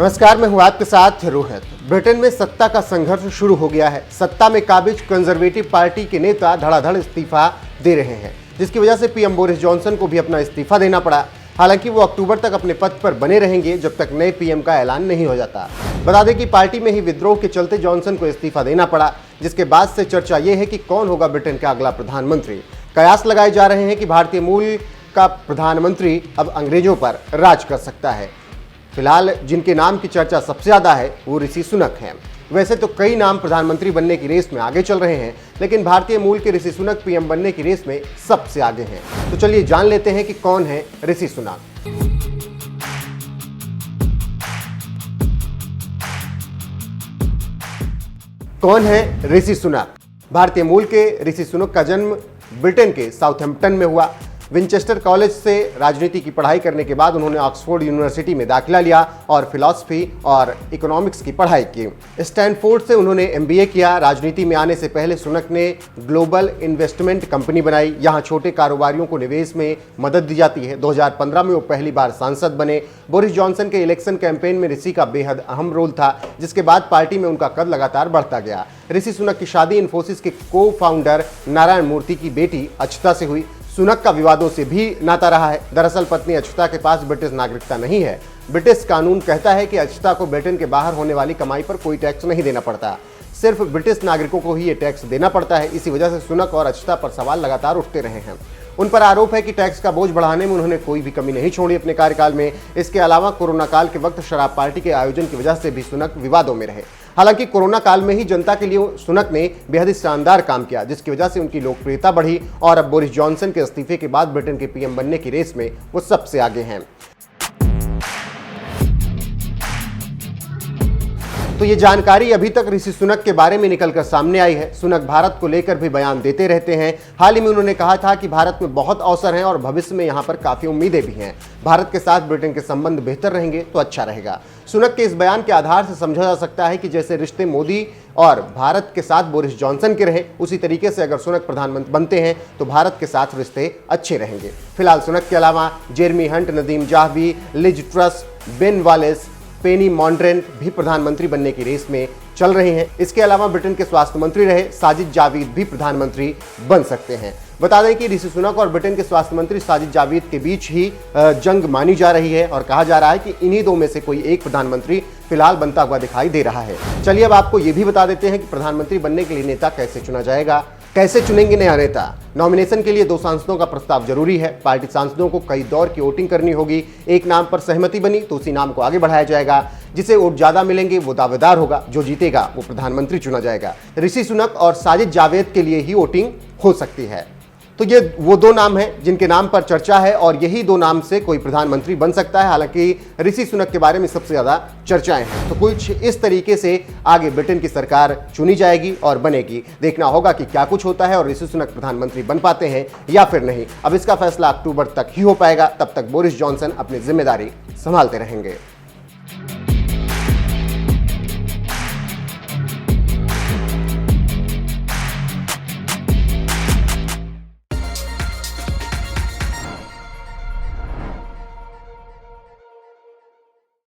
नमस्कार, मैं हूं आपके साथ रोहित। ब्रिटेन में सत्ता का संघर्ष शुरू हो गया है। सत्ता में काबिज कंजर्वेटिव पार्टी के नेता धड़ाधड़ इस्तीफा दे रहे हैं, जिसकी वजह से पीएम बोरिस जॉनसन को भी अपना इस्तीफा देना पड़ा। हालांकि वो अक्टूबर तक अपने पद पर बने रहेंगे जब तक नए पीएम का ऐलान नहीं हो जाता। बता दें कि पार्टी में ही विद्रोह के चलते जॉनसन को इस्तीफा देना पड़ा, जिसके बाद से चर्चा ये है कि कौन होगा ब्रिटेन का अगला प्रधानमंत्री। कयास लगाए जा रहे हैं कि भारतीय मूल का प्रधानमंत्री अब अंग्रेजों पर राज कर सकता है। फिलहाल जिनके नाम की चर्चा सबसे ज्यादा है वो ऋषि सुनक हैं। वैसे तो कई नाम प्रधानमंत्री बनने की रेस में आगे चल रहे हैं, लेकिन भारतीय मूल के ऋषि सुनक पीएम बनने की रेस में सबसे आगे हैं। तो चलिए जान लेते हैं कि कौन है ऋषि सुनक। कौन है ऋषि सुनक? भारतीय मूल के ऋषि सुनक का जन्म ब्रिटेन के साउथहैम्पटन में हुआ। विंचेस्टर कॉलेज से राजनीति की पढ़ाई करने के बाद उन्होंने ऑक्सफोर्ड यूनिवर्सिटी में दाखिला लिया और फिलॉसफी और इकोनॉमिक्स की पढ़ाई की। स्टैनफोर्ड से उन्होंने एमबीए किया। राजनीति में आने से पहले सुनक ने ग्लोबल इन्वेस्टमेंट कंपनी बनाई। यहाँ छोटे कारोबारियों को निवेश में मदद दी जाती है। 2015 में वो पहली बार सांसद बने। बोरिस जॉनसन के इलेक्शन कैंपेन में ऋषि का बेहद अहम रोल था, जिसके बाद पार्टी में उनका कद लगातार बढ़ता गया। ऋषि सुनक की शादी इन्फोसिस के को फाउंडर नारायण मूर्ति की बेटी अक्षता से हुई। सुनक का विवादों से भी नाता रहा है। दरअसल पत्नी अक्षता के पास ब्रिटिश नागरिकता नहीं है। ब्रिटिश कानून कहता है कि अक्षता को ब्रिटेन के बाहर होने वाली कमाई पर कोई टैक्स नहीं देना पड़ता, सिर्फ ब्रिटिश नागरिकों को ही ये टैक्स देना पड़ता है। इसी वजह से सुनक और अक्षता पर सवाल लगातार उठते रहे हैं। उन पर आरोप है कि टैक्स का बोझ बढ़ाने में उन्होंने कोई भी कमी नहीं छोड़ी अपने कार्यकाल में। इसके अलावा कोरोना काल के वक्त शराब पार्टी के आयोजन की वजह से भी सुनक विवादों में रहे। हालांकि कोरोना काल में ही जनता के लिए सुनक ने बेहद ही शानदार काम किया, जिसकी वजह से उनकी लोकप्रियता बढ़ी और अब बोरिस जॉनसन के इस्तीफे के बाद ब्रिटेन के पीएम बनने की रेस में वो सबसे आगे हैं। तो ये जानकारी अभी तक ऋषि सुनक के बारे में निकलकर सामने आई है। सुनक भारत को लेकर भी बयान देते रहते हैं। हाल ही में उन्होंने कहा था कि भारत में बहुत अवसर हैं और भविष्य में यहाँ पर काफी उम्मीदें भी हैं। भारत के साथ ब्रिटेन के संबंध बेहतर रहेंगे तो अच्छा रहेगा। सुनक के इस बयान के आधार से समझा जा सकता है कि जैसे रिश्ते मोदी और भारत के साथ बोरिस जॉनसन के रहे, उसी तरीके से अगर सुनक प्रधानमंत्री बनते हैं तो भारत के साथ रिश्ते अच्छे रहेंगे। फिलहाल सुनक के अलावा Jeremy Hunt, Nadhim Zahawi, Liz Truss, Ben Wallace, Penny Mordaunt भी प्रधानमंत्री बनने की रेस में चल रहे हैं। इसके अलावा ब्रिटेन के स्वास्थ्य मंत्री रहे साजिद जाविद भी प्रधानमंत्री बन सकते हैं। बता दें कि ऋषि सुनक और ब्रिटेन के स्वास्थ्य मंत्री साजिद जाविद के बीच ही जंग मानी जा रही है और कहा जा रहा है कि इन्हीं दो में से कोई एक प्रधानमंत्री फिलहाल बनता हुआ दिखाई दे रहा है। चलिए अब आपको ये भी बता देते हैं कि प्रधानमंत्री बनने के लिए नेता कैसे चुना जाएगा। कैसे चुनेंगे नया नेता? नॉमिनेशन के लिए 2 सांसदों का प्रस्ताव जरूरी है। पार्टी सांसदों को कई दौर की वोटिंग करनी होगी। एक नाम पर सहमति बनी तो उसी नाम को आगे बढ़ाया जाएगा। जिसे वोट ज्यादा मिलेंगे वो दावेदार होगा। जो जीतेगा वो प्रधानमंत्री चुना जाएगा। ऋषि सुनक और साजिद जावेद के लिए ही वोटिंग हो सकती है। तो ये वो 2 नाम हैं जिनके नाम पर चर्चा है और यही 2 नाम से कोई प्रधानमंत्री बन सकता है। हालांकि ऋषि सुनक के बारे में सबसे ज्यादा चर्चाएं हैं। तो कुछ इस तरीके से आगे ब्रिटेन की सरकार चुनी जाएगी और बनेगी। देखना होगा कि क्या कुछ होता है और ऋषि सुनक प्रधानमंत्री बन पाते हैं या फिर नहीं। अब इसका फैसला अक्टूबर तक ही हो पाएगा। तब तक बोरिस जॉनसन अपनी जिम्मेदारी संभालते रहेंगे।